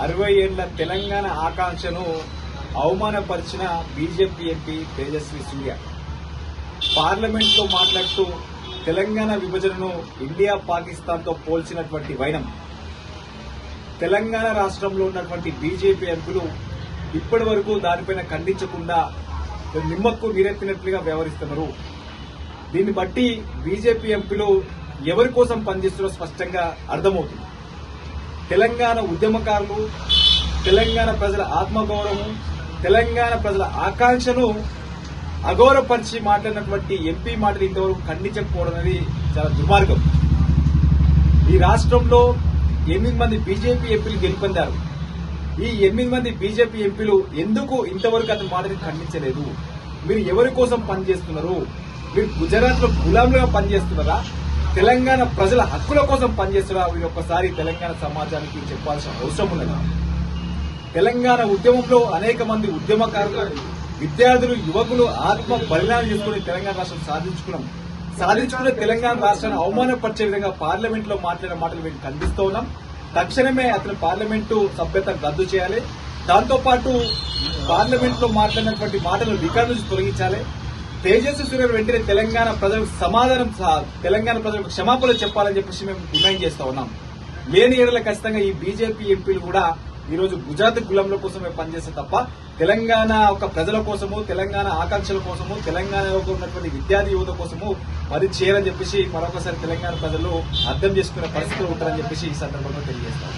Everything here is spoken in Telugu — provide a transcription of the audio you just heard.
60 ఏళ్ల తెలంగాణ ఆకాంక్షను అవమానపరిచిన బీజేపీ ఎంపీ తేజస్వి సూర్య పార్లమెంట్లో మాట్లాడుతూ తెలంగాణ విభజనను ఇండియా పాకిస్తాన్తో పోల్చినటువంటి వైనం తెలంగాణ రాష్ట్రంలో ఉన్నటువంటి బీజేపీ ఎంపీలు ఇప్పటి వరకు దానిపైన ఖండించకుండా నిమ్మక్కు నీరెత్తినట్లుగా వ్యవహరిస్తున్నారు. దీన్ని బట్టి బీజేపీ ఎంపీలు ఎవరి కోసం పనిచేస్తున్నారో స్పష్టంగా అర్థమవుతుంది. తెలంగాణ ఉద్యమకారులు, తెలంగాణ ప్రజల ఆత్మగౌరవం, తెలంగాణ ప్రజల ఆకాంక్షను అగౌరవపరిచి మాట్లాడినటువంటి ఎంపీ మాటలు ఇంతవరకు ఖండించకపోవడం అనేది చాలా దుర్మార్గం. ఈ రాష్ట్రంలో 8 మంది బీజేపీ ఎంపీలు గెలుపొందారు. ఈ 8 మంది బీజేపీ ఎంపీలు ఎందుకు ఇంతవరకు అతని మాటని ఖండించలేదు? మీరు ఎవరి కోసం పనిచేస్తున్నారు? మీరు గుజరాత్ లో గులాంలుగా పనిచేస్తున్నారా? తెలంగాణ ప్రజల హక్కుల కోసం పనిచేస్తున్నారా? మీరు ఒక్కసారి తెలంగాణ సమాజానికి చెప్పాల్సిన అవసరం ఉన్నది. తెలంగాణ ఉద్యమంలో అనేక మంది ఉద్యమకారులు, విద్యార్థులు, యువకులు ఆత్మ బలిదానం చేసుకుని తెలంగాణ రాష్ట్రం సాధించుకునే తెలంగాణ రాష్ట్రాన్ని అవమానపరిచే విధంగా పార్లమెంట్ లో మాట్లాడిన మాటలు మేము ఖండిస్తూ ఉన్నాం. తక్షణమే అతను పార్లమెంటు సభ్యత రద్దు చేయాలి. దాంతోపాటు పార్లమెంట్ లో మాట్లాడినటువంటి మాటలను రికార్డు నుంచి తొలగించాలి. తేజస్వి సూర్య వెంటనే తెలంగాణ ప్రజలకు తెలంగాణ ప్రజలకు క్షమాపణలు చెప్పాలని చెప్పేసి మేము డిమాండ్ చేస్తా ఉన్నాం. లేని ఏడల ఖచ్చితంగా ఈ బీజేపీ ఎంపీలు కూడా ఈ రోజు గుజరాత్ గులాంల కోసమే పనిచేస్తారు తప్ప తెలంగాణ ఒక ప్రజల కోసము, తెలంగాణ ఆకాంక్షల కోసము, తెలంగాణలో ఉన్నటువంటి విద్యార్థి యువత కోసము పని చేయాలని చెప్పేసి మరొకసారి తెలంగాణ ప్రజలు అర్థం చేసుకునే పరిస్థితులు ఉంటారని చెప్పేసి ఈ సందర్భంగా తెలియజేస్తాం.